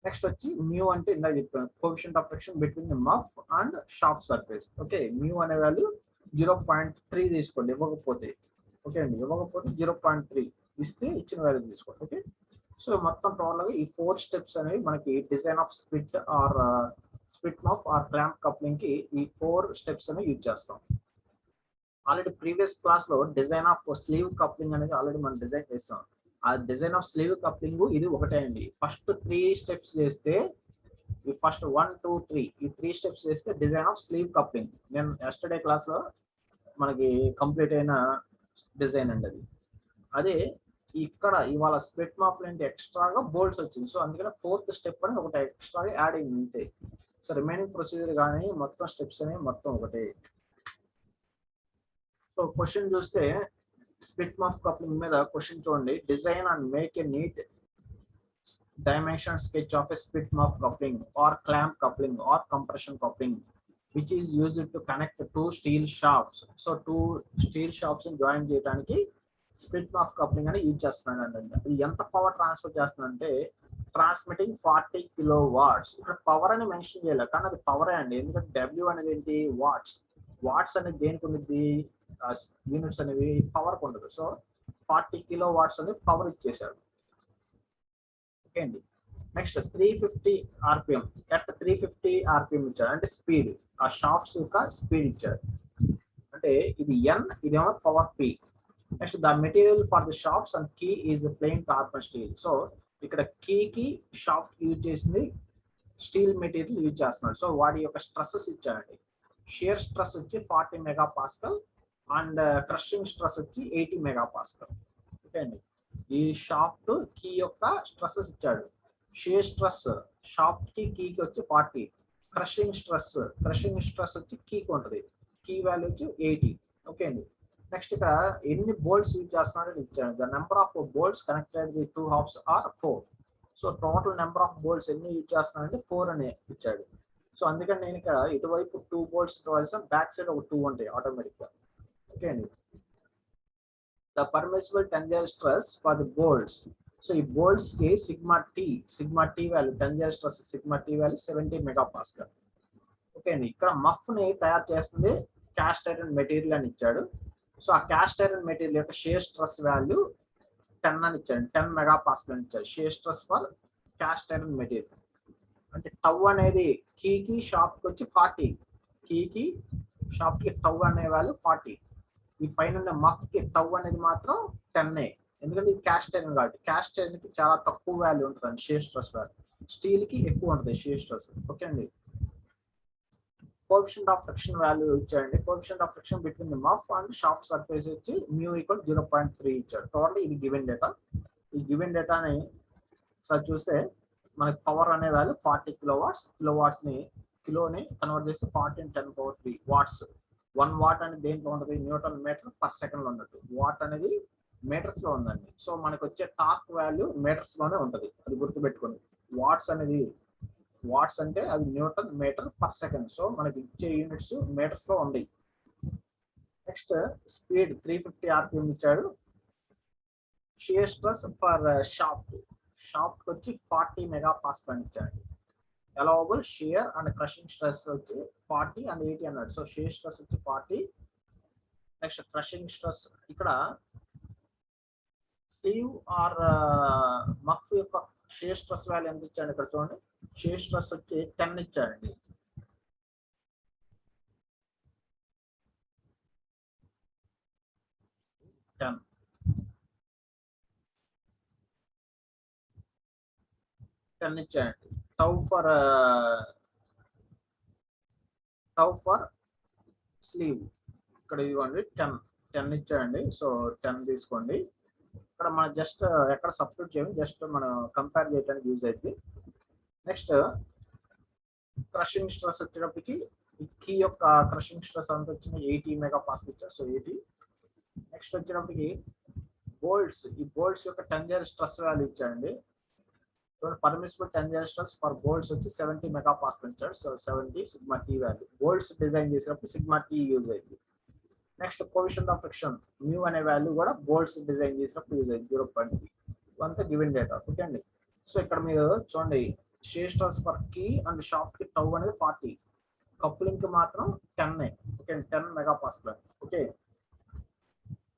నెక్స్ట్ వచ్చి మ్యూ అంటే ఇందాక చెప్పాను, coefficient of friction between the muff and shaft surface. Okay, mu అనే value 0.3 తీసుకోండి ఇవ్వకపోతే. Okay అండి, ఇవ్వకపోతే 0.3 ఇస్తే ఇచ్చిన వాల్యూ తీసుకోండి. ఓకే, సో మొత్తం టోటల్గా ఈ 4 స్టెప్స్ అనేవి మనకి design of split or split muff or clamp coupling కి ఈ 4 స్టెప్స్ అనేవి యూజ్ చేస్తాం. ఆల్రెడీ ప్రీవియస్ క్లాస్ లో డిజైన్ ఆఫ్ స్లీవ్ కప్లింగ్ అనేది ఆల్రెడీ మనం డిజైన్ చేస్తాం. ఆ డిజైన్ ఆఫ్ స్లీవ్ కప్లింగ్ ఇది ఒకటే అండి. ఫస్ట్ 3 స్టెప్స్ చేస్తే, ఈ ఫస్ట్ 1, 2, 3 ఈ 3 స్టెప్స్ చేస్తే డిజైన్ ఆఫ్ స్లీవ్ కప్లింగ్. నేను ఎస్టర్డే క్లాస్ లో మనకి కంప్లీట్ అయిన డిజైన్ అండి అది. అదే ఇక్కడ ఇవాళ స్ప్లిట్ మాఫ్ అంటే ఎక్స్ట్రాగా బోల్ట్స్ వచ్చింది, సో అందుకని 4th స్టెప్ అని ఒకటి ఎక్స్ట్రాగా యాడ్ అయింది అంతే. సో రిమైనింగ్ ప్రొసీజర్ కానీ మొత్తం స్టెప్స్ అనేవి మొత్తం ఒకటే. సో క్వశ్చన్ చూస్తే స్ప్లిట్ మాఫ్ కప్లింగ్ మీద క్వశ్చన్ చూడండి, design and make a neat dimension sketch of a split muff coupling or clamp coupling or compression coupling which is used to connect 2 steel shafts. So 2 steel shafts ని join చేయడానికి split muff coupling అని use చేస్తున్నాను అండి. ఇది ఎంత power transfer చేస్తుందంటే transmitting 40 kW. ఇక్కడ power అని మెన్షన్ చేయాలి కానీ అది పవరే అండి, ఎందుకంటే డబ్ల్యూ అనేది ఏంటి వాట్స్. వాట్స్ అనేది దేనికి ఉంది, యూనిట్స్ అనేవి పవర్ ఉండదు. సో 40 kW అనేది పవర్ ఇచ్చేసాడు. ఓకే అండి, నెక్స్ట్ 350 RPM, ఎట్ 350 RPM ఇచ్చాడు అంటే స్పీడ్, ఆ షాఫ్ట్స్ యొక్క స్పీడ్ ఇచ్చాడు. అంటే ఇది ఎన్, ఇదేమో power P. Next the material for the shafts and key is plain carbon steel. So ఇక్కడ కీకి షాఫ్ట్ యూజ్ చేసింది స్టీల్ మెటీరియల్ యూజ్ చేస్తున్నాడు. సో వాటి యొక్క స్ట్రెస్సెస్ ఇచ్చాడండి. షియర్ స్ట్రెస్ వచ్చి 40 MPa అండ్ క్రషింగ్ స్ట్రెస్ వచ్చి 80 MPa. ఓకే అండి, ఈ షాఫ్ట్ కీ యొక్క స్ట్రెస్సెస్ ఇచ్చాడు. షియర్ స్ట్రెస్ షాఫ్ట్ కి కీకి వచ్చి 40, క్రషింగ్ స్ట్రెస్ వచ్చి కీకి ఉంటుంది, కీ వాల్యూ వచ్చి 80. ఓకే అండి, నెక్స్ట్ ఇక్కడ ఎన్ని బోల్ట్స్ యూజ్ చేస్తున్నాడని ఇచ్చాడు. The number of bolts connected the 2 halves are 4. So total number of bolts ఎన్ని యూజ్ చేస్తున్నాడంటే 4 అని ఇచ్చాడు. సో అందుకని నేను ఇక్కడ ఇటువైపు 2 బోల్ట్స్ ఇవ్వాల్సిన, బ్యాక్ సైడ్ ఒక 2 ఉంటాయి ఆటోమేటిక్ గా. ఓకే అండి, the permissible tensile stress for the bolts. So ఈ bolts కి sigma t value, tensile stress sigma t value 70 MPa. Okay అండి, ఇక్కడ మఫ్ ని తయారు చేస్తుంది కాస్ట్ ఐరన్ మెటీరియల్ అని ఇచ్చాడు. సో ఆ కాస్ట్ ఐరన్ మెటీరియల్ యొక్క షియర్ స్ట్రెస్ వాల్యూ 10 అని ఇచ్చాడు, 10 MPa అని ఇచ్చాడు shear stress for cast iron material. అంటే టౌ అనేది కీకి షాఫ్ట్ కి వచ్చి 40, కీకి షాఫ్ట్ కి టౌ అనే వాల్యూ 40. ఈ పైన మఫ్ కి టౌ అనేది మాత్రం 10, ఎందుకంటే ఇది క్యాస్ట్ ఐరన్ కాబట్టి. క్యాస్ట్ ఐరన్ కి చాలా తక్కువ వాల్యూ ఉంటుంది షియర్ స్ట్రెస్ వాల్యూ, స్టీల్ కి ఎక్కువ ఉంటుంది షియర్ స్ట్రెస్. ఓకే అండి, కోఎఫిషియంట్ ఆఫ్ ఫ్రిక్షన్ వాల్యూ ఇచ్చాడండి. Coefficient of friction between the muff and shaft surface వచ్చి మ్యూ ఈక్వల్ 0.3 ఇచ్చాడు. టోటల్ ఇది గివెన్ డేటా. ఈ గివెన్ డేటాని సార్ చూస్తే మనకి పవర్ అనే వాల్యూ 40 కిలోవాట్స్ ని కిలోని కన్వర్ట్ చేస్తే 40 × 10⁻³ వాట్స్. 1 వాట్ అనేది దేంట్లో ఉంటుంది, న్యూటన్ మీటర్ పర్ సెకండ్ లో ఉన్నట్టు. వాట్ అనేది మీటర్స్ లో ఉందండి. సో మనకు వచ్చే టార్క్ వాల్యూ మీటర్స్ లోనే ఉంటుంది, అది గుర్తుపెట్టుకోండి. వాట్స్ అనేది, వాట్స్ అంటే అది newton metre per second. So మనకి ఇచ్చే యూనిట్స్ మీటర్స్ లో ఉంది. నెక్స్ట్ స్పీడ్ 350 RPM ఇచ్చాడు. షియర్ స్ట్రెస్ ఫర్ షాఫ్ట్ వచ్చి 40 MPa ఇచ్చాడు. allowable shear and crushing stress వచ్చి 40 and 80 అన్నాడు. సో shear stress వచ్చి 40. నెక్స్ట్ crushing stress ఇక్కడ స్లీవ్ ఆర్ మఫ్ యొక్క shear stress వాల్యూ ఎంత ఇచ్చాడు ఇక్కడ చూడండి. shear stress వచ్చి 10 ఇచ్చాడండి. 10 ఇచ్చాడండి. టౌ ఫర్ స్లీవ్ ఇక్కడ ఇదిగోండి 10 ఇచ్చాడండి. సో 10 తీసుకోండి. ఇక్కడ మనం జస్ట్ ఎక్కడ సబ్స్టిట్యూట్ చేయండి, జస్ట్ మనం కంపేర్ చేయడానికి యూజ్ అవుతుంది. నెక్స్ట్ క్రషింగ్ స్ట్రెస్ వచ్చేటప్పటికి కీ యొక్క క్రషింగ్ స్ట్రెస్ అంత వచ్చిన 80 MPa ఇచ్చారు. సో 80. నెక్స్ట్ వచ్చేటప్పటికి బోల్ట్స్, ఈ బోల్ట్స్ యొక్క టెన్జర్ స్ట్రెస్ వాల్యూ ఇచ్చాడండి. Permissible tensile stress for bolts వచ్చి 70 MPa ఇచ్చాడు. So 70 sigma T value. Bolts design చేసినప్పుడు సిగ్మా టీ యూజ్ అయింది. Next coefficient of friction mu అనే వాల్యూ కూడా బోల్ట్స్ డిజైన్ చేసినప్పుడు యూజ్ అయింది 0.3. ఇవంతా గివెన్ డేటా. ఓకే అండి. సో ఇక్కడ మీరు చూడండి shear stress for key and shaft కి టౌ అనేది 40, కప్లింగ్ కి మాత్రం 10. Okay 10 MPa. ఓకే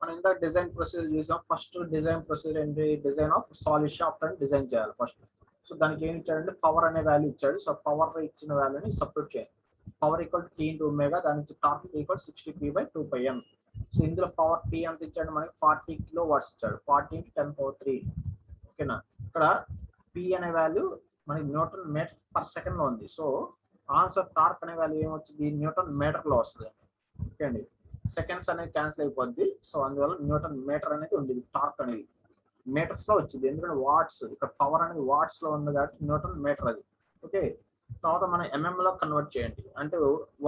మనం ఇంత డిజైన్ ప్రొసీజర్ చూసాం. ఫస్ట్ డిజైన్ ప్రొసీజర్ ఏంటి, డిజైన్ ఆఫ్ సాలిడ్ షాఫ్ట్ అని డిజైన్ చేయాలి ఫస్ట్. సో దానికి ఏం ఇచ్చాడంటే పవర్ అనే వాల్యూ ఇచ్చాడు. సో పవర్ ఇచ్చిన వాల్యూని సబ్స్టిట్యూట్ చేయాలి. Power equal to T × omega, దాని నుంచి టార్క్ ఈక్వల్ 60P/2πn. సో ఇందులో పవర్ P ఎంత ఇచ్చాడు మనకి 40 kW ఇచ్చాడు. 40 × 10⁻³ ఓకేనా. ఇక్కడ P అనే వాల్యూ మనకి న్యూటన్ మీటర్ పర్ సెకండ్ లో ఉంది. సో ఆన్సర్ టార్క్ అనే వాల్యూ ఏమొచ్చింది, న్యూటన్ మీటర్ లో వస్తుంది. ఓకే అండి. సెకండ్స్ అనేది క్యాన్సిల్ అయిపోద్ది. సో అందువల్ల న్యూటన్ మీటర్ అనేది ఉంది. టార్క్ అనేది మీటర్స్ లో వచ్చింది, ఎందుకంటే వాట్స్, ఇక్కడ పవర్ అనేది వాట్స్ లో ఉంది కాబట్టి న్యూటన్ మీటర్ అది. ఓకే తర్వాత మనం ఎంఎం లో కన్వర్ట్ చేయండి. అంటే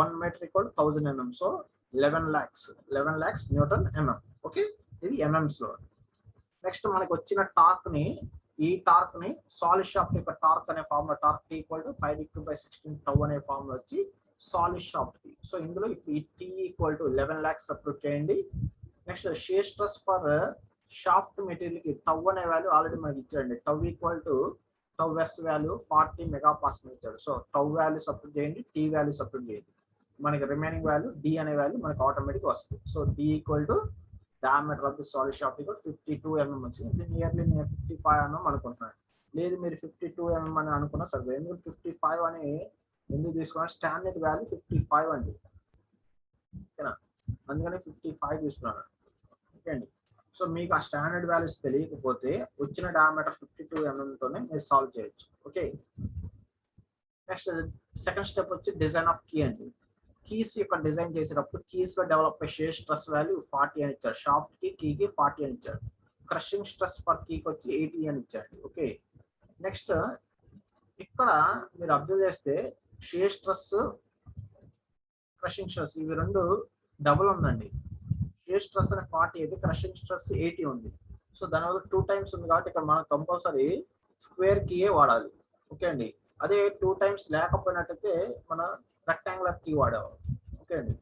1 metre equal 1000 mm. So 11 lakhs newton mm. Okay ఇది ఎంఎంస్ లో. నెక్స్ట్ మనకి వచ్చిన టార్క్ ని, ఈ టార్క్ ని సాలిడ్ షాఫ్ట్ యొక్క టార్క్ అనే formula, torque T = 5d³ tau అనే ఫార్ములా వచ్చి సాలిడ్ షాఫ్ట్ కి. సో ఇందులో ఈ T = 11 lakhs సబ్స్టిట్యూట్ చేయండి. Next shear stress for shaft material కి టౌ అనే వాల్యూ ఆల్రెడీ మనకి ఇచ్చాడండి. Tau =tau S value 40 MPa ఇచ్చాడు. సో టౌ వాల్యూ సబ్స్టిట్యూట్ చేయండి, T వాల్యూ సబ్స్టిట్యూట్ చేయండి. మనకి రిమైనింగ్ వాల్యూ D అనే వాల్యూ మనకి ఆటోమేటిక్ వస్తుంది. So D = diameter of the solid shaft = 52 mm వచ్చింది. ఇది నియర్లీ 55 mm అనుకుంటున్నాను. లేదు మీరు 52 mm అని అనుకున్నా సరే, ఎందుకు 55 అని ఎందుకు తీసుకున్నాను, స్టాండర్డ్ వాల్యూ 55 అండి. ఓకేనా, అందుకని 55 తీసుకున్నాను. ఓకే అండి. సో మీకు ఆ స్టాండర్డ్ వాల్యూస్ తెలియకపోతే వచ్చిన డయామీటర్ 52 mm తోనే మీరు సాల్వ్ చేయొచ్చు. ఓకే నెక్స్ట్ సెకండ్ స్టెప్ వచ్చి డిజైన్ ఆఫ్ కీ అండి. కీస్ యొక్క డిజైన్ చేసేటప్పుడు కీస్ లో డెవలప్ అయ్యే షియర్ స్ట్రెస్ వాల్యూ 40 అని ఇచ్చాడు. షాఫ్ట్ కి కీకి 40 అని ఇచ్చాడు. క్రషింగ్ స్ట్రెస్ ఫర్ కీకి వచ్చి 80 అని ఇచ్చాడు. ఓకే నెక్స్ట్ ఇక్కడ మీరు అబ్జర్వ్ చేస్తే షియర్ స్ట్రెస్, క్రషింగ్ స్ట్రెస్ ఇవి రెండు డబుల్ ఉందండి. షియర్ స్ట్రెస్ అనే 40 అయితే క్రషింగ్ స్ట్రెస్ 80 ఉంది. సో దానివల్ల 2 times ఉంది కాబట్టి ఇక్కడ మనం కంపల్సరీ స్క్వేర్ కీయే వాడాలి. ఓకే అండి. అదే 2 times లేకపోయినట్టయితే మన రెక్టాంగులర్ కీ వాడేవారు. ఓకే అండి.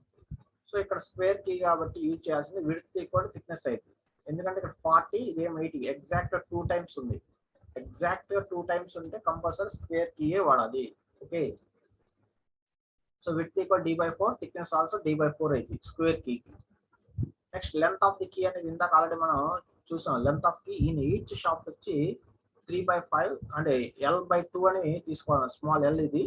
సో ఇక్కడ స్క్వేర్ కీ కాబట్టి యూజ్ చేయాల్సింది విడ్త్ ఈక్వల్ థిక్నెస్ అయితే, ఎందుకంటే ఇక్కడ 40 ఇదేం 80 ఎగ్జాక్ట్ 2 times ఉంది. ఎగ్జాక్ట్ గా 2 times ఉంటే కంపల్సరీ స్క్వేర్ కీయే వాడాలి. Okay so width equal D/4, thickness also D/4 అయితే square key. Next length of the key అనేది ఇందాక ఆల్రెడీ మనం చూసాం. Length of key in each shaft వచ్చి 3/5 అంటే L/2 అని తీసుకోవాలి. స్మాల్ L ఇది.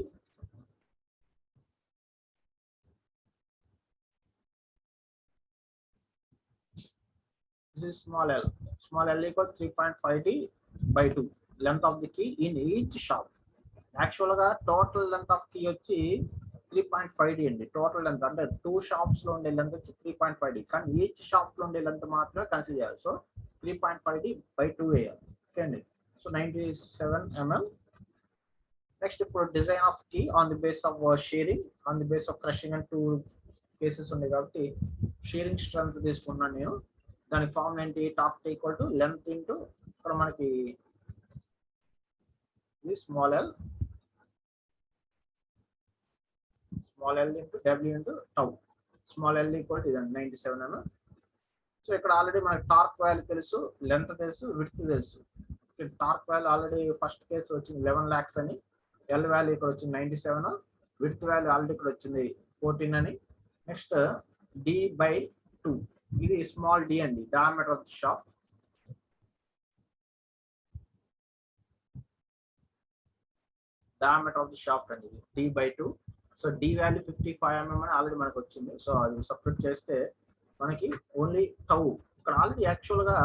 Small L = 3.5d/2 length of the key in each shaft. Actual గా టోటల్ లెంత్ ఆఫ్ కీ వచ్చి 3.5d అండి. టోటల్ లెంత్ అంటే 2 షాఫ్ట్స్ లో ఉండే లెంత్ వచ్చి 3.5d, కానీ ఈచ్ షాఫ్ట్ లో ఉండే లెంత్ మాత్రమే కన్సిడర్ చేయాలి. సో 3.5d/2 వేయాలి. ఓకే అండి. So 97 mm. నెక్స్ట్ ఇప్పుడు design of key on the base of shearing, on the base of crushing and 2 cases ఉన్నాయి కాబట్టి షేరింగ్ స్ట్రెంత్ తీసుకున్నాను నేను. దానికి ఫార్మ్ ఏంటి, టాప్ = లెంత్ ఇంటూ ఇక్కడ మనకి small L into W into tau. Small L = 97 mm. So ఇక్కడ already మనకి టార్క్ వాల్యూ తెలుసు, లెంత్ తెలుసు, విడ్త్ తెలుసు. Torque value already first case వచ్చింది 11 lakhs అని, ఎల్ వాల్యూ ఇక్కడ వచ్చింది 97, విడ్త్ వాల్యూ ఆల్రెడీ ఇక్కడ వచ్చింది 14 అని. నెక్స్ట్ D/2, ఇది స్మాల్ డి అండి, diameter of the shaft. Diameter of the shaft అండి D/2. So d value 55 mm అని ఆల్రెడీ మనకు వచ్చింది. సో అది సబ్స్టిట్యూట్ చేస్తే మనకి ఓన్లీ టౌ, ఇక్కడ ఆల్రెడీ యాక్చువల్ గా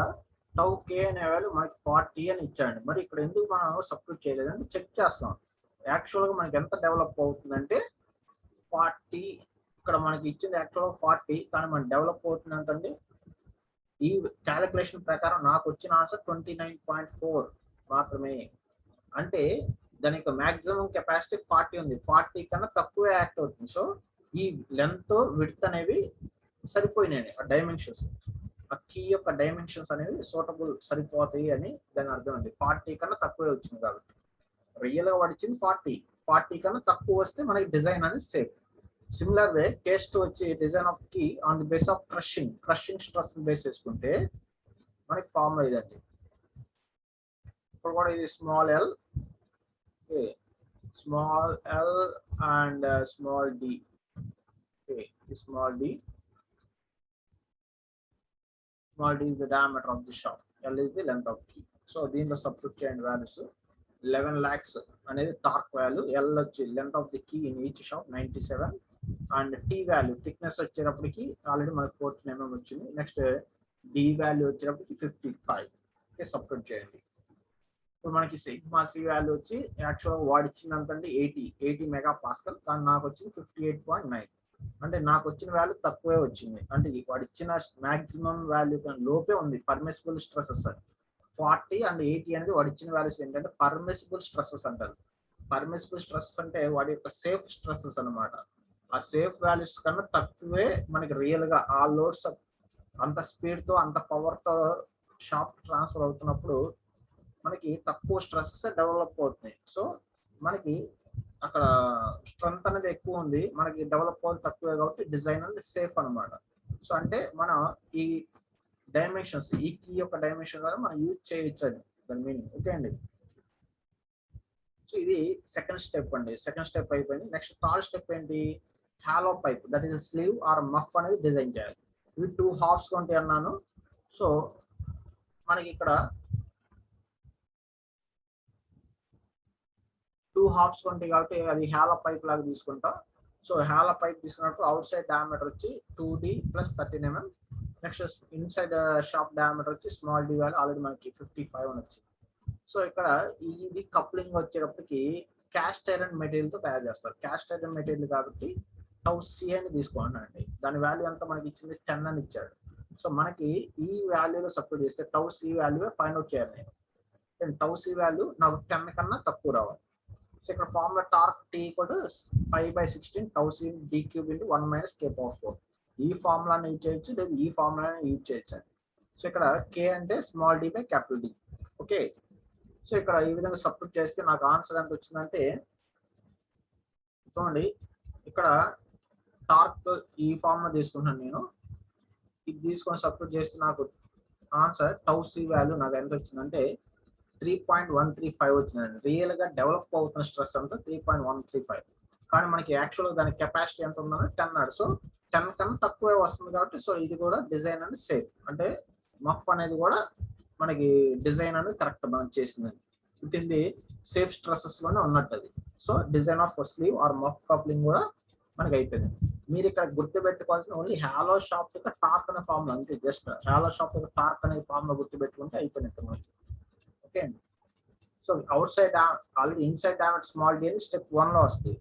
టౌ కే అనే వాల్యూ మనకి 40 అని ఇచ్చాడు. మరి ఇక్కడ ఎందుకు మనం సబ్స్టిట్యూట్ చేయలేదంటే చెక్ చేస్తాం. యాక్చువల్ గా మనకి ఎంత డెవలప్ అవుతుందంటే 40, ఇక్కడ మనకి ఇచ్చింది యాక్చువల్ గా 40, కానీ మనకి డెవలప్ అవుతుంది ఎంతండి, ఈ క్యాలిక్యులేషన్ ప్రకారం నాకు వచ్చిన ఆన్సర్ 29.4 మాత్రమే. అంటే దాని యొక్క మాక్సిమం కెపాసిటీ 40 ఉంది, 40 కన్నా తక్కువే యాక్ట్ అవుతుంది. సో ఈ లెంత్ విడ్త్ అనేవి సరిపోయినాయి, ఆ డైమెన్షన్స్, ఆ కీ యొక్క డైమెన్షన్స్ అనేవి సూటబుల్ సరిపోతాయి అని దాని అర్థం ఉంది. 40 కన్నా తక్కువే వచ్చింది కాబట్టి, రియల్ గా పడిచింది 40 కన్నా తక్కువ వస్తే మనకి డిజైన్ అనేది safe. Similar way case two వచ్చి design of key on the base of crushing stress base చేసుకుంటే మనకి ఫార్ములా ఇదండి. ఇప్పుడు కూడా ఇది small L, small l and small d. Okay, small d is the diameter of the shaft, l is the length of key. So దీంట్లో substitute చేయండి values. 11 lakhs అనేది torque value, l వచ్చి length of the key in each shaft 97, and T value thickness వచ్చేటప్పటికి already మనకి 14 mm వచ్చింది. Next D value వచ్చేటప్పటికి 55. Okay, substitute చేయండి. ఇప్పుడు మనకి సిగ్మా సి వాల్యూ వచ్చి యాక్చువల్గా వాడిచ్చిందంతండి 80 MPa, కానీ నాకు వచ్చింది 58.9. అంటే నాకు వచ్చిన వాల్యూ తక్కువే వచ్చింది, అంటే వాడిచ్చిన మాక్సిమం వాల్యూ కానీ లోపే ఉంది. పర్మిసిబుల్ స్ట్రెసెస్ 40 and 80 అనేది వాడిచ్చిన వాల్యూస్ ఏంటంటే పర్మిసిబుల్ స్ట్రెసెస్ అంటారు. పర్మిసిబుల్ స్ట్రెసెస్ అంటే వాడి యొక్క సేఫ్ స్ట్రెసెస్ అనమాట. ఆ సేఫ్ వాల్యూస్ కన్నా తక్కువే మనకి రియల్ గా ఆ లోడ్స్ అంత స్పీడ్ తో అంత పవర్ తో షాఫ్ట్ ట్రాన్స్ఫర్ అవుతున్నప్పుడు మనకి తక్కువ స్ట్రెస్ డెవలప్ అవుతున్నాయి. సో మనకి అక్కడ స్ట్రెంత్ అనేది ఎక్కువ ఉంది, మనకి డెవలప్ అవుతుంది తక్కువే కాబట్టి డిజైన్ అనేది సేఫ్ అనమాట. సో అంటే మనం ఈ డైమెన్షన్స్, ఈ కీ యొక్క డైమెన్షన్ ద్వారా మనం యూజ్ చేయొచ్చు అని దాని మీనింగ్. ఓకే అండి. సో ఇది సెకండ్ స్టెప్ అండి. సెకండ్ స్టెప్ అయిపోయింది. నెక్స్ట్ థర్డ్ స్టెప్ ఏంటి, hollow pipe, that is slew or muff అనేది డిజైన్ చేయాలి. ఇవి 2 halves ఉంటాయి అన్నాను. సో మనకి ఇక్కడ 2 halves ఉంటాయి కాబట్టి అది హాలో పైప్ లాగా తీసుకుంటాం. సో హాలో పైప్ తీసుకున్నప్పుడు అవుట్ సైడ్ డయామీటర్ వచ్చి 2D + 13 mm. Next inside shop diameter వచ్చి స్మాల్ డి వాల్యూ ఆల్రెడీ మనకి 55 అని వచ్చింది. సో ఇక్కడ ఇది కప్లింగ్ వచ్చేటప్పటికి క్యాస్ట్ ఐరన్ మెటీరియల్ తో తయారు చేస్తారు. క్యాస్ట్ ఐరన్ మెటీరియల్ కాబట్టి టౌ సి అని తీసుకోండి. దాని వాల్యూ అంతా మనకి ఇచ్చింది 10 అని ఇచ్చాడు. సో మనకి ఈ వాల్యూలో సబ్స్టిట్యూట్ చేస్తే tau C value find out చేయాలి నేను. టౌ సి వాల్యూ నాకు 10 కన్నా తక్కువ రావాలి. సో ఇక్కడ formula torque T = 5/16 tau C d³ × 1 - k⁴. ఈ ఫార్ములాని యూజ్ చేయొచ్చు, లేదా ఈ ఫార్ములాని యూజ్ చేయొచ్చు. సో ఇక్కడ k అంటే స్మాల్ d/D. ఓకే, సో ఇక్కడ ఈ విధంగా సబ్స్టిట్యూట్ చేస్తే నాకు ఆన్సర్ ఎంత వచ్చిందంటే చూడండి, ఇక్కడ టార్క్ ఈ ఫార్ములా తీసుకుంటాను నేను. ఇది తీసుకొని సబ్స్టిట్యూట్ చేస్తే నాకు ఆన్సర్ టౌ సి వాల్యూ నాకు ఎంత వచ్చిందంటే 3.135 వచ్చిందండి. రియల్ గా డెవలప్ అవుతున్న స్ట్రెస్ అంతా 3.135, కానీ మనకి యాక్చువల్ గా దాని కెపాసిటీ ఎంత ఉందంటే 10. సో 10 కన్నా తక్కువే వస్తుంది కాబట్టి సో ఇది కూడా డిజైన్ అనేది సేఫ్. అంటే మఫ్ అనేది కూడా మనకి డిజైన్ అనేది కరెక్ట్ మనం చేసిందండి. Within the safe stresses లోనే ఉన్నట్టు అది. So design of sleeve or muff coupling కూడా మనకి అయిపోయింది. మీరు ఇక్కడ గుర్తుపెట్టుకోవాల్సిన ఓన్లీ హాలో షాఫ్ట్ యొక్క టార్క్ అనే ఫార్ములా అంతే. జస్ట్ హాలో షాఫ్ట్ యొక్క టార్క్ అనే ఫార్ములా గుర్తుపెట్టుకుంటే అయిపోయినట్టు మనకి. ఓకే అండి. So outside already inside diameter small d అని స్టెప్ 1 లో వస్తుంది.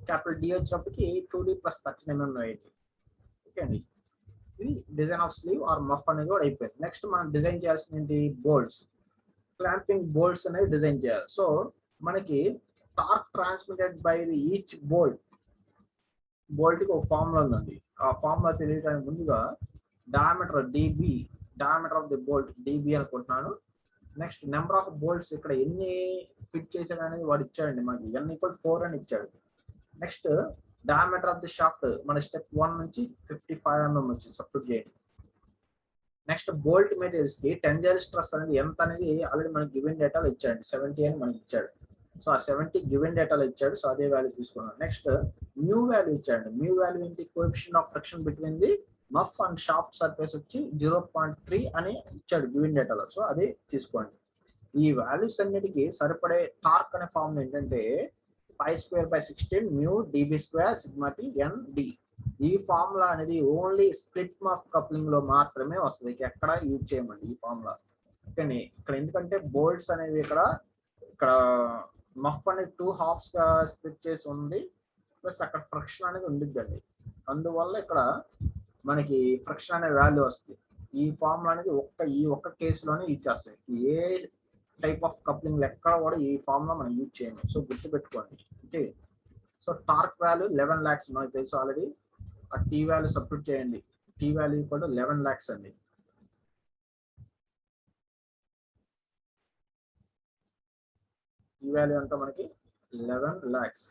క్యాపిటల్ డి వచ్చేటప్పటికి 2D + 13 mm అయింది. ఓకే అండి. ఇది design of sleeve or muff అనేది కూడా అయిపోయింది. నెక్స్ట్ మనం డిజైన్ చేయాల్సిన ఏంటి, బోల్ట్స్, క్లాంపింగ్ బోల్ట్స్ అనేది డిజైన్ చేయాలి. సో మనకి torque transmitted by the each bolt కి ఒక ఫార్ములా ఉందండి. ఆ ఫార్ములా తెలియడానికి ముందుగా diameter DB, diameter of the bolt DB అనుకుంటున్నాను. నెక్స్ట్ నెంబర్ ఆఫ్ బోల్ట్స్ ఇక్కడ ఎన్ని ఫిట్ చేశాడు అనేది వాడు ఇచ్చాడండి మనకి, n = 4 అని ఇచ్చాడు. Next diameter of the shaft మన స్టెప్ 1 నుంచి 55 mm వచ్చింది. సబ్స్టిట్యూట్ చేయండి. నెక్స్ట్ బోల్ట్ మెటీరియల్స్ కి టెన్జైల్ స్ట్రెస్ అనేది ఎంత అనేది ఆల్రెడీ మనకి గివెన్ డేటాలో ఇచ్చాడు, 70 అని మనకి ఇచ్చాడు. సో ఆ 70 గివెన్ డేటాలో ఇచ్చాడు, సో అదే వాల్యూ తీసుకున్నాం. నెక్స్ట్ మ్యూ వాల్యూ ఇచ్చాడు. మ్యూ వాల్యూ ఏంటి? Coefficient of friction between the muff and shaft surface వచ్చి 0.3 అని ఇచ్చాడు గివెన్ డేటాలో, సో అది తీసుకోండి. ఈ వాల్యూస్ అన్నిటికీ సరిపడే టార్క్ అనే ఫార్మ్ ఏంటంటే π²/16 mu dB² sigma t n d. ఈ ఫార్ములా అనేది ఓన్లీ స్ప్లిట్ మఫ్ కప్లింగ్ లో మాత్రమే వస్తుంది, ఎక్కడ యూజ్ చేయమండి ఈ ఫార్ములా. కానీ ఇక్కడ ఎందుకంటే బోల్ట్స్ అనేవి ఇక్కడ మఫ్ అనేది 2 halves గా స్ప్లిట్ చేసి ఉంది, ప్లస్ అక్కడ ఫ్రిక్షన్ అనేది ఉండిద్దండి. అందువల్ల ఇక్కడ మనకి ఫ్రిక్షన్ అనే వాల్యూ వస్తుంది. ఈ ఫార్ములా అనేది ఈ ఒక్క కేసులోనే ఇచ్చేస్తాయి. ఏ టైప్ ఆఫ్ కప్లింగ్ ఎక్కడ కూడా ఈ ఫార్ములా మనం యూజ్ చేయము, సో గుర్తుపెట్టుకోండి. Okay, so torque value 11 lakhs మనకు తెలుసు ఆల్రెడీ. ఆ టీ వాల్యూ సబ్స్టిట్యూట్ చేయండి. టీ వాల్యూ కూడా 11 lakhs అండి. టీ వాల్యూ అంతా మనకి 11 lakhs.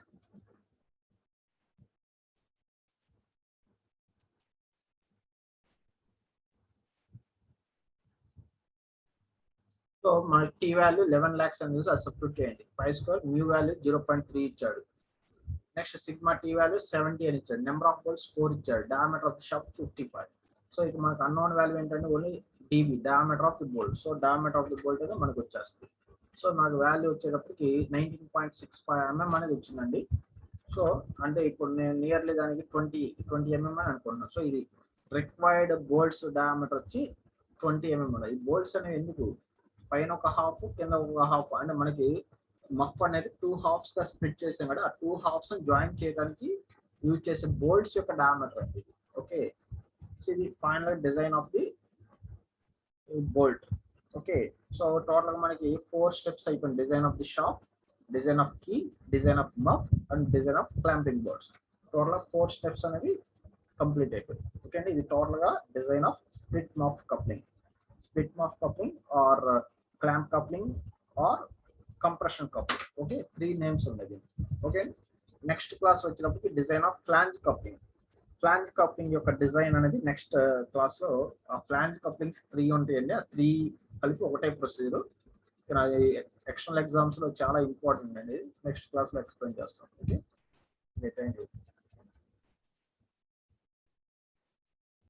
సో మనకి టీ వాల్యూ 11 lakhs అని చూసి అది సబ్స్టిట్యూట్ చేయండి. π² మ్యూ వాల్యూ 0.3 ఇచ్చాడు. నెక్స్ట్ సిగ్మా టీ వాల్యూ 70 అని ఇచ్చాడు. నెంబర్ ఆఫ్ బోల్ట్స్ 4 ఇచ్చాడు. Diameter of the shaft 55. So ఇక్కడ మనకు అన్నోన్ వాల్యూ ఏంటంటే only DB, diameter of the bolt. So diameter of the bolt అయితే మనకు వచ్చేస్తుంది. సో నాకు వాల్యూ వచ్చేటప్పటికి 19.65 mm అనేది వచ్చిందండి. సో అంటే ఇప్పుడు నేను నియర్లీ దానికి 20 mm అని అనుకుంటున్నాను. సో ఇది రిక్వైర్డ్ బోల్ట్స్ డయామీటర్ వచ్చి 20 mm. ఈ బోల్ట్స్ అనేవి ఎందుకు? పైన ఒక హాఫ్, కింద ఒక హాఫ్, అంటే మనకి మఫ్ అనేది 2 halves గా స్ప్లిట్ చేసాం కదా, ఆ 2 halves జాయిన్ చేయడానికి యూజ్ చేసే బోల్ట్స్ యొక్క డయామీటర్ అండి. ఓకే, సో ఇది final design of the bolt. Okay, so total మనకి 4 steps అయిపోయింది. Design of the shaft, design of key, design of muff and design of clamping bolts. Total 4 steps అనేవి complete అయిపోయింది. Okay అండి, ఇది total గా design of split muff coupling. Split muff coupling or clamp coupling or compression coupling. Okay, 3 names ఉన్నాయి. Okay, next class వచ్చినప్పటికి design of flange coupling. Flange coupling యొక్క design అనేది next class లో, ఆ ఫ్లాంజ్ కప్లింగ్స్ 3 ఉంటాయండి. ఆ 3 కలిపి ఒకటే ప్రొసీజర్. ఎక్స్టర్నల్ ఎగ్జామ్స్ లో చాలా ఇంపార్టెంట్ అండి. నెక్స్ట్ క్లాస్ లో ఎక్స్ప్లెయిన్ చేస్తాం. Okay, thank you.